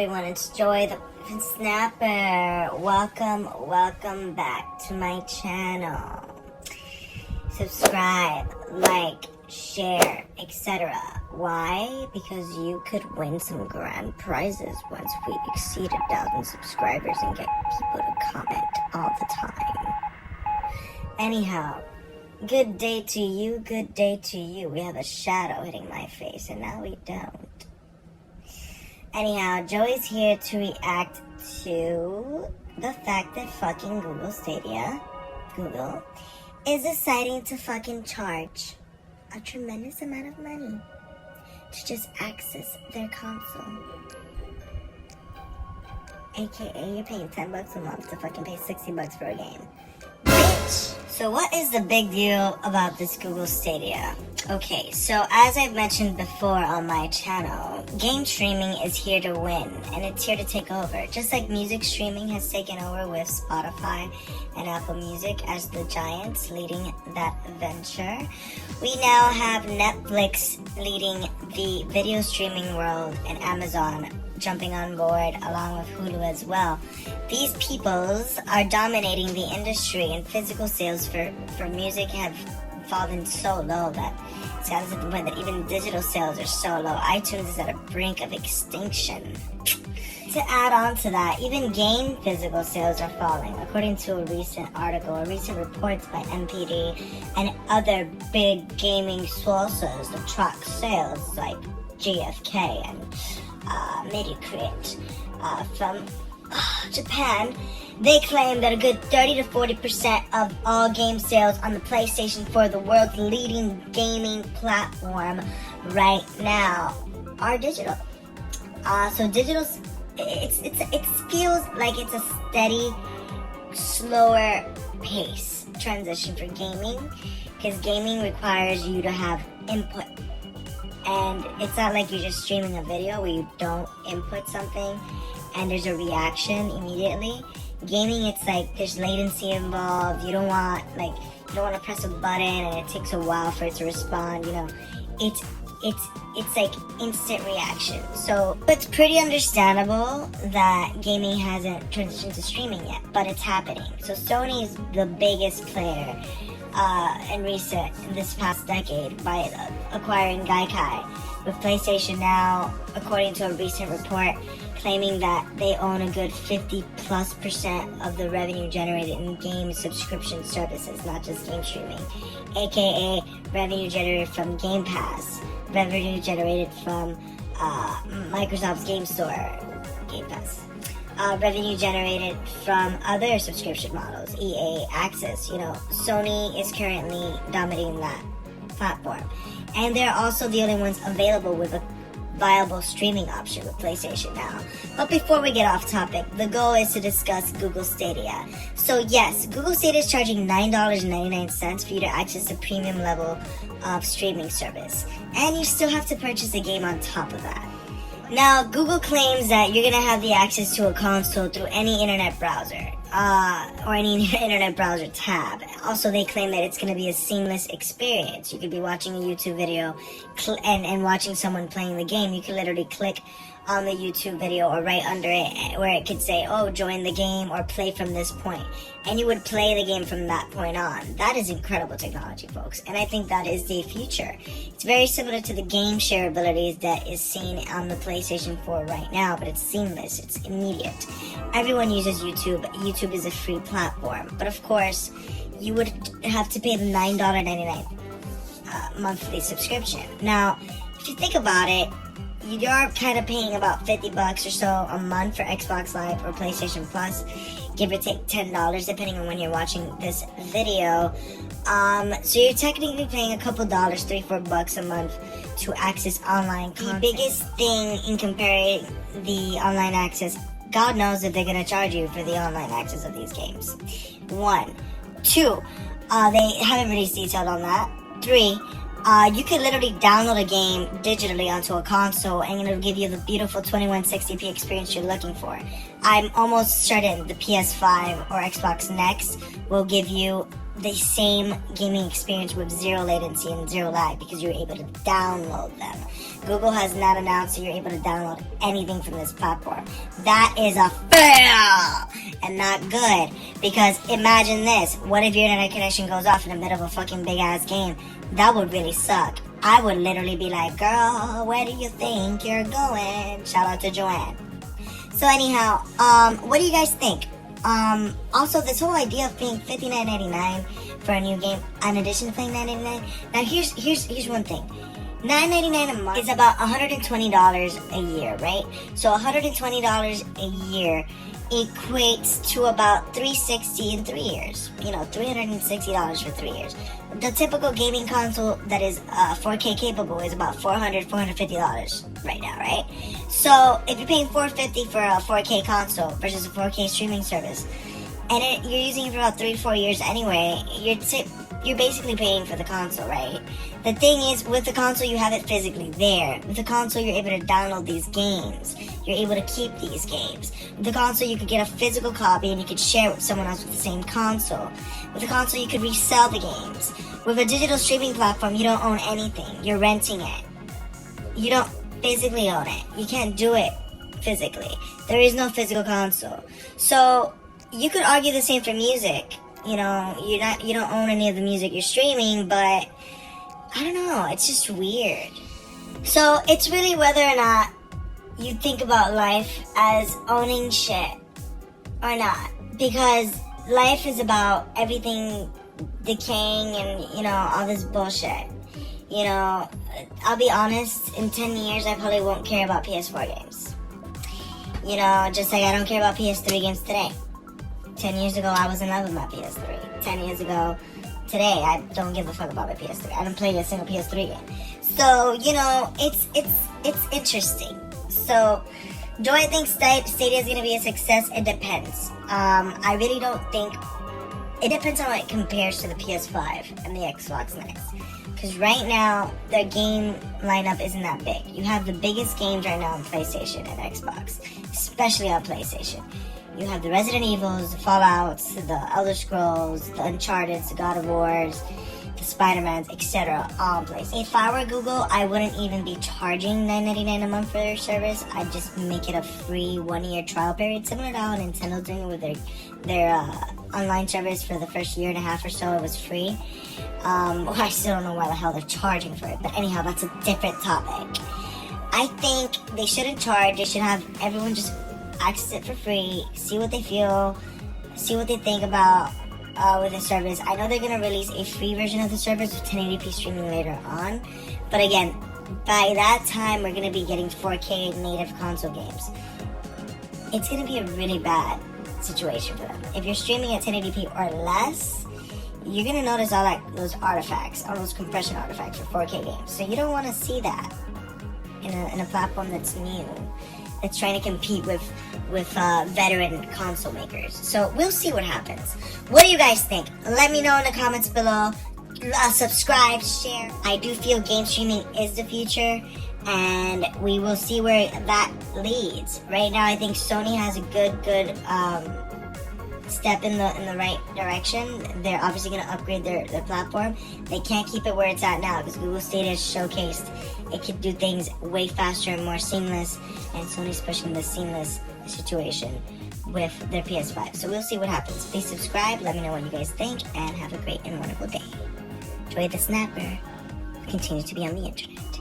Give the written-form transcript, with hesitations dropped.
everyone, it's Joy the Snapper. Welcome back to my channel. Subscribe, like, share, etc. Why? Because you could win some grand prizes once we exceed 1,000 subscribers and get people to comment all the time. Anyhow, good day to you, good day to you. We have a shadow hitting my face, and now we don't. Anyhow, Joey's here to react to the fact that fucking Google, is deciding to fucking charge a tremendous amount of money to just access their console. AKA, you're paying $10 a month to fucking pay $60 for a game. Bitch! So what is the big deal about this Google Stadia? Okay, so as I've mentioned before on my channel, game streaming is here to win, and it's here to take over. Just like music streaming has taken over with Spotify and Apple Music as the giants leading that venture, we now have Netflix leading the video streaming world and Amazon jumping on board along with Hulu as well. These peoples are dominating the industry, and physical sales for music have fallen so low that it's gotten to the point that even digital sales are so low. iTunes is at a brink of extinction. To add on to that, even game physical sales are falling, according to a recent article, a recent reports by NPD and other big gaming sources that track sales like GFK and MediaCrit from Japan. They claim that a good 30 to 40% of all game sales on the PlayStation 4, the world's leading gaming platform right now, are digital. So digital, it feels like it's a steady, slower pace transition for gaming, because gaming requires you to have input. And it's not like you're just streaming a video where you don't input something and there's a reaction immediately. Gaming, it's like there's latency involved. You don't want to press a button and it takes a while for it to respond. You know, it's like instant reaction. So it's pretty understandable that gaming hasn't transitioned to streaming yet, but it's happening. So Sony is the biggest player in this past decade by acquiring Gaikai, with PlayStation now, according to a recent report, claiming that they own a good 50+% of the revenue generated in game subscription services, not just game streaming, aka revenue generated from Game Pass, revenue generated from Microsoft's Game Store, Game Pass, revenue generated from other subscription models, EA Access. You know, Sony is currently dominating that platform, and they're also the only ones available with a viable streaming option with PlayStation now. But before we get off topic, the goal is to discuss Google Stadia. So yes, Google Stadia is charging $9.99 for you to access a premium level of streaming service, and you still have to purchase a game on top of that. Now, Google claims that you're going to have the access to a console through any internet browser, or any internet browser tab. Also, they claim that it's going to be a seamless experience. You could be watching a YouTube video and watching someone playing the game. You can literally click on the YouTube video or right under it where it could say, oh, join the game or play from this point. And you would play the game from that point on. That is incredible technology, folks. And I think that is the future. It's very similar to the game share abilities that is seen on the PlayStation 4 right now, but it's seamless. It's immediate. Everyone uses YouTube. YouTube is a free platform. But of course, you would have to pay the $9.99 monthly subscription. Now, if you think about it, you're kind of paying about $50 or so a month for Xbox Live or PlayStation Plus, give or take $10 depending on when you're watching this video. So you're technically paying a couple dollars, $3-4 a month to access online content. The biggest thing in comparing the online access, God knows if they're going to charge you for the online access of these games. 1. 2, they haven't released detail on that. 3, you can literally download a game digitally onto a console and it'll give you the beautiful 2160p experience you're looking for. I'm almost certain the PS5 or Xbox Next will give you the same gaming experience with zero latency and zero lag because you're able to download them. Google has not announced that you're able to download anything from this platform. That is a fail and not good, because imagine this. What if your internet connection goes off in the middle of a fucking big ass game? That would really suck. I would literally be like, girl, where do you think you're going? Shout out to Joanne. So anyhow, what do you guys think? Also, this whole idea of paying $59.99 for a new game in addition to paying $9.99. Now, here's one thing. $9.99 a month is about $120 a year, right? So $120 a year equates to about $360 in 3 years. You know, $360 for 3 years. The typical gaming console that is 4K capable is about $450 right now, right? So if you're paying $450 for a 4K console versus a 4K streaming service, and you're using it for about 3-4 years anyway, you're basically paying for the console, right? The thing is, with the console, you have it physically there. With the console, you're able to download these games. You're able to keep these games. With the console, you could get a physical copy and you could share it with someone else with the same console. With the console, you could resell the games. With a digital streaming platform, you don't own anything. You're renting it. You don't physically own it. You can't do it physically. There is no physical console. So you could argue the same for music. You know, you don't own any of the music you're streaming, but I don't know, it's just weird. So it's really whether or not you think about life as owning shit or not, because life is about everything decaying and, you know, all this bullshit. You know, I'll be honest, in 10 years I probably won't care about PS4 games. You know, just like I don't care about PS3 games today. 10 years ago, I was in love with my PS3. 10 years ago, today, I don't give a fuck about my PS3. I don't play a single PS3 game. So, you know, it's interesting. So, do I think Stadia is going to be a success? It depends. I really don't think... It depends on how it compares to the PS5 and the Xbox One. Because right now, their game lineup isn't that big. You have the biggest games right now on PlayStation and Xbox. Especially on PlayStation. You have the Resident Evils, the Fallouts, the Elder Scrolls, the Uncharted, the God of Wars, the Spider-Mans, etc. all in place. If I were Google, I wouldn't even be charging $9.99 a month for their service. I'd just make it a free 1-year trial period, similar to how Nintendo's doing with their online service for the first year and a half or so. It was free. I still don't know why the hell they're charging for it, but anyhow, that's a different topic. I think they shouldn't charge. They should have everyone just access it for free, see what they feel, see what they think about with the service. I know they're going to release a free version of the service with 1080p streaming later on, but again, by that time, we're going to be getting 4K native console games. It's going to be a really bad situation for them. If you're streaming at 1080p or less, you're going to notice all those artifacts, all those compression artifacts for 4K games. So you don't want to see that in a platform that's new. It's trying to compete with veteran console makers. So we'll see what happens. What do you guys think? Let me know in the comments below. Subscribe, share. I do feel game streaming is the future, and we will see where that leads. Right now, I think Sony has a good step in the right direction. They're obviously going to upgrade their platform. They can't keep it where it's at now because Google Stadia has showcased it can do things way faster and more seamless, and Sony's pushing the seamless situation with their PS5. So we'll see what happens. Please subscribe, let me know what you guys think, and have a great and wonderful day. Enjoy the snapper. Continue to be on the internet.